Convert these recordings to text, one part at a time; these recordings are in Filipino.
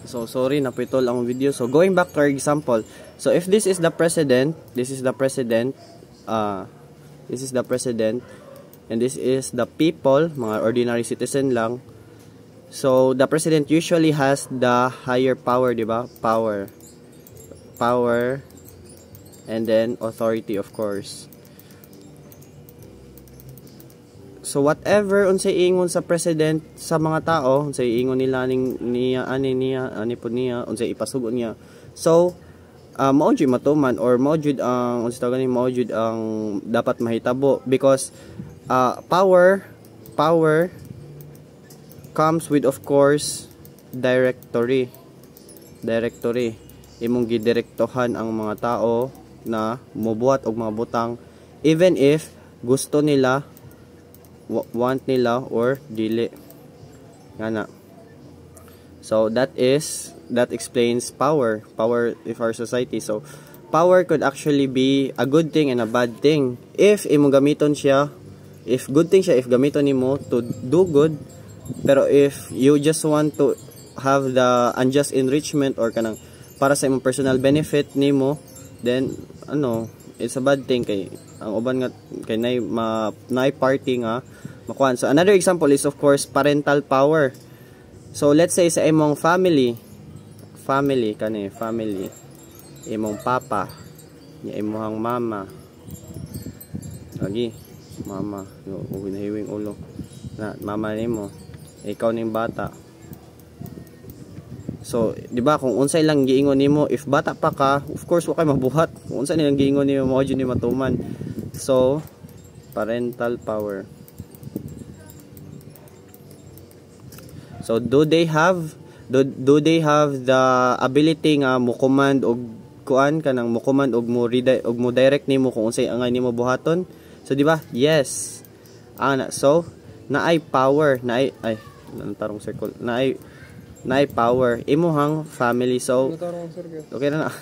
So sorry, napitol ang video. So going back to our example. So if this is the president, this is the president, and this is the people, mga ordinary citizen lang. So the president usually has the higher power, di ba? Power, and then authority, of course. So whatever unsay ingon sa president sa mga tao, unsay ingon nila niya unsay ipasugon niya. So mao jud matuman, or mao jud ang unsay tawag ni, mao jud ang dapat mahitabo, because power comes with, of course, directory. Imong gidirektohan ang mga tao na mobuhat og mga butang, even if gusto nila, want nila, or dili ngana. So that explains power of our society. So power could actually be a good thing and a bad thing if imong gamiton siya, if good thing siya if gamiton nimo to do good. Pero if you just want to have the unjust enrichment or kanang para sa imong personal benefit nimo, then it's a bad thing, kay ang uban nga kay nay party nga makuan. So another example is, of course, parental power. So let's say sa imong family, imong papa, imong mama, mama, hinahiwing ulo na mama nimo, ikaw ning bata. So, di ba, kung unsay lang giingon nimo, if bata pa ka, of course wa kay mabuhat. Kung unsay nilang giingon nimo, mao jud ni matuman. So, parental power. So, do they have the ability nga mo command og kuan kanang mo command og mo direct nimo kung unsay angay nimo buhaton? So, di ba? Yes. So, naay power, naay tarong circle, naay power imuhang family. So okay na.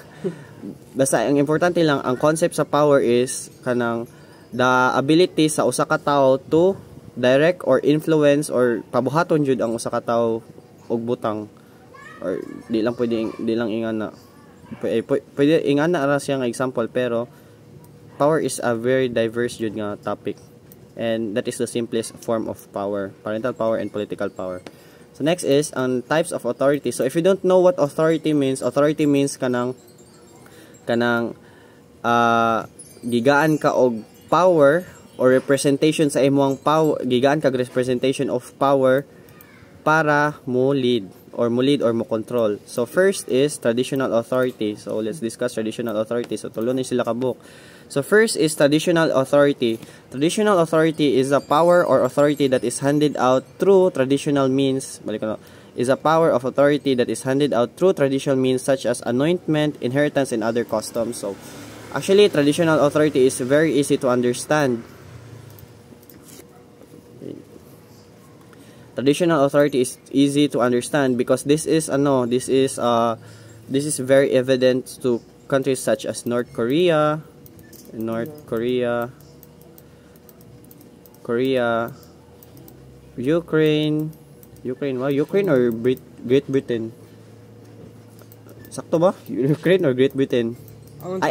Basta ang importante lang, ang concept sa power is kanang the ability sa usa ka tawo to direct or influence or pabuhaton jud ang usa ka tawo og butang, or di lang ingana. Pwede ingana ra siya nga example, pero power is a very diverse jud nga topic. And that is the simplest form of power, parental power and political power. So next is types of authority. So if you don't know what authority means kanang gigaan ka og power or representation sa imong power, gigaan ka representation of power para mo lead or mo control. So first is traditional authority. So let's discuss traditional authority. So tulo ni sila ka book. So first is traditional authority. Traditional authority is a power or authority that is handed out through traditional means. Is a power of authority that is handed out through traditional means such as anointment, inheritance, and other customs. So actually, traditional authority is very easy to understand. Traditional authority is easy to understand because this is very evident to countries such as North Korea, Ukraine or Great Britain. Sakto ba? Ukraine or Great Britain?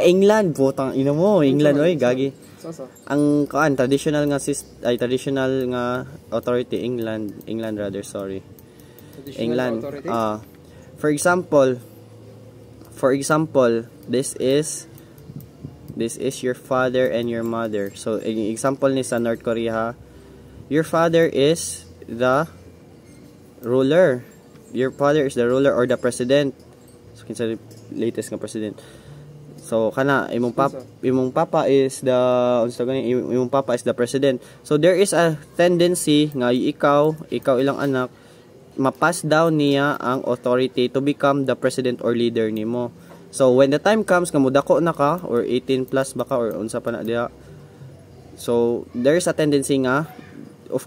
England, putang ina mo, England oy, gagi. Ang traditional nga authority, England rather, sorry. England. For example, this is your father and your mother. So example ni sa North Korea, ha? Your father is the ruler. Your father is the ruler or the president. So kinsa latest nga president. So kana imong papa is the president. So there is a tendency nga ikaw ilang anak ma-pass down niya ang authority to become the president or leader nimo. So when the time comes nga mudako na ka or 18 plus baka or unsa pa na diha. So there is a tendency nga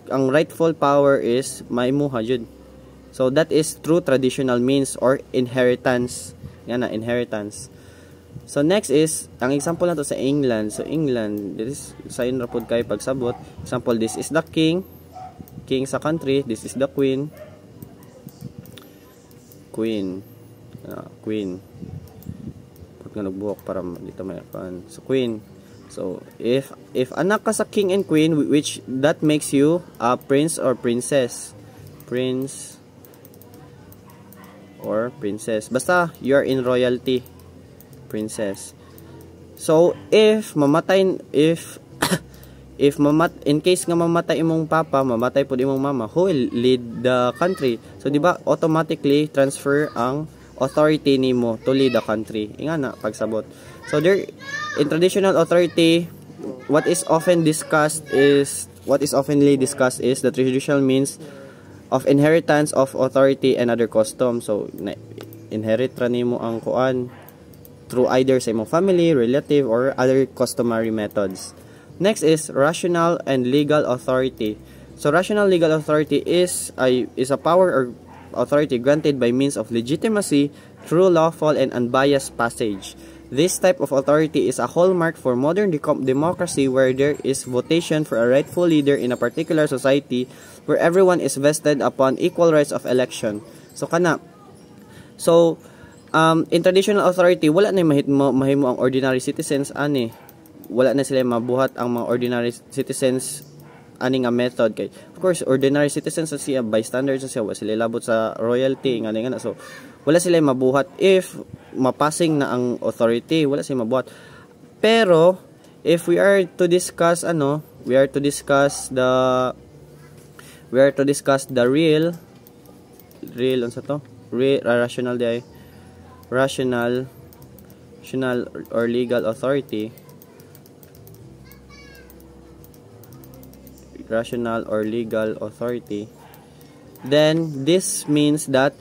ang rightful power is maimuha jud. So that is through traditional means or inheritance. Yan na, inheritance. So next is, ang example na to sa England. So England, this is sayon ra pud kay pagsabot. Example, this is the king sa country, this is the queen. Queen. Pag nagbuhok para dito may kan. So queen. So if anak ka sa king and queen, which that makes you a prince or princess. Prince or princess. Basta you're in royalty. Princess. So if in case nga mamatay imong papa, mamatay pud imong mama, who will lead the country? So di ba automatically transfer ang authority nimo to lead the country. Inga na pagsabot. So there in traditional authority, what is oftenly discussed is the traditional means of inheritance of authority and other customs. So inherit ra nimo ang kuan through either sa imong family, relative, or other customary methods. Next is rational and legal authority. So rational legal authority is a power or authority granted by means of legitimacy through lawful and unbiased passage. This type of authority is a hallmark for modern democracy, where there is votation for a rightful leader in a particular society, where everyone is vested upon equal rights of election. So kana. So in traditional authority, wala na mahimo ang ordinary citizens ani. Wala na sila mabuhat ang mga ordinary citizens ani nga method kay of course ordinary citizens sa siya bystanders sa siya wala sila labot sa royalty nga so wala sila mabuhat if mapasing na ang authority, wala sila mabuhat. Pero if we are to discuss the real unsa to rational or legal authority, then this means that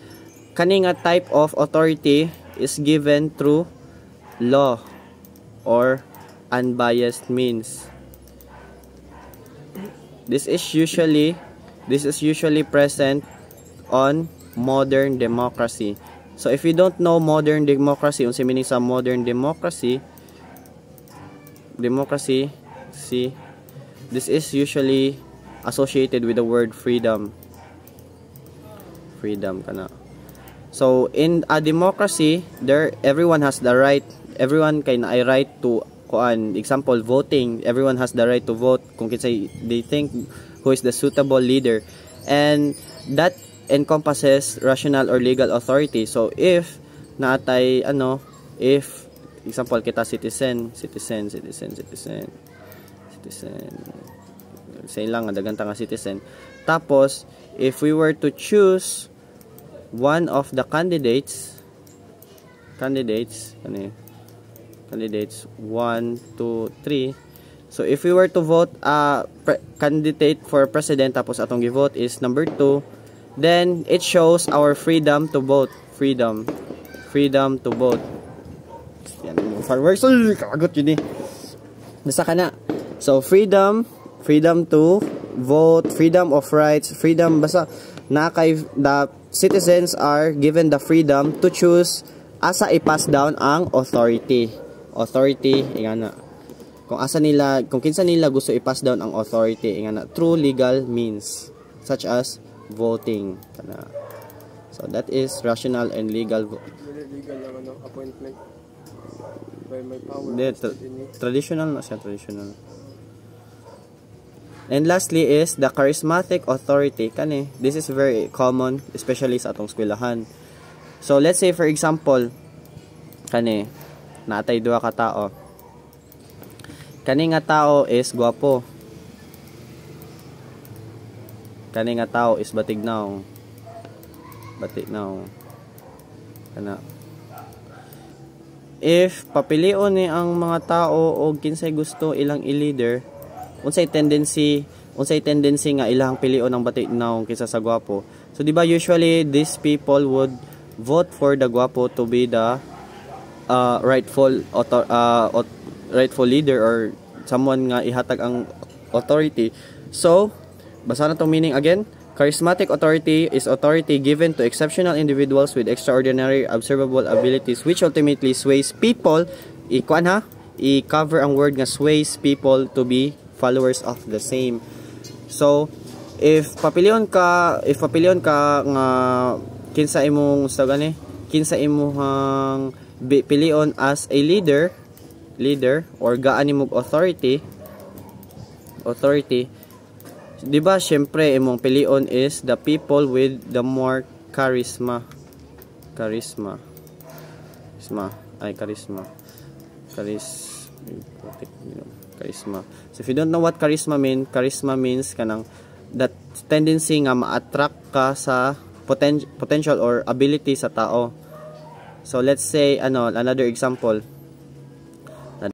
kaning nga type of authority is given through law or unbiased means. This is usually present on modern democracy. So if you don't know modern democracy, unsa meaning sa modern democracy, this is usually associated with the word freedom. Kana. So in a democracy, everyone has the right, everyone kay na ay right to example voting, everyone has the right to vote kung kinsay they think who is the suitable leader, and that encompasses rational or legal authority. So if naatay if example kita citizen say lang dagan ta nga citizen, tapos if we were to choose one of the candidates 1, 2, 3. So if we were to vote candidate for president, tapos atong gi-vote is number 2, then it shows our freedom to vote. Freedom to vote. Yan mo fireworks, kagot yun nasa kana. So freedom to vote, freedom of rights, freedom basta na kay the citizens are given the freedom to choose asa i-pass down ang authority ingana. Kung kinsa nila gusto i-pass down ang authority ingana through legal means such as voting kana. So that is rational and legal appointment by my power. Traditional na siya, traditional. And lastly is the charismatic authority kani. This is very common especially sa atong eskwelahan. So let's say for example kani natay duha ka tao. Kani nga tao is gwapo. Kani nga tao is batignaw. Kana. If papilion ni ang mga tao o kinsay gusto ilang i-leader, unsay tendency nga ilang pilion ang batignaw kaysa sa gwapo. So di ba usually these people would vote for the gwapo to be the rightful leader or someone nga ihatag ang authority. So basa na tong meaning again. Charismatic authority is authority given to exceptional individuals with extraordinary observable abilities which ultimately sways people. I-cover ang word nga sways people to be followers of the same. So if papilion ka nga kinsa imong kinsa imuhang pilion as a leader or gaan nimog authority, di ba syempre imong pilion is the people with the more charisma. So if you don't know what charisma means kanang that tendency nga ma-attract ka sa potential or ability sa tao. So let's say another example,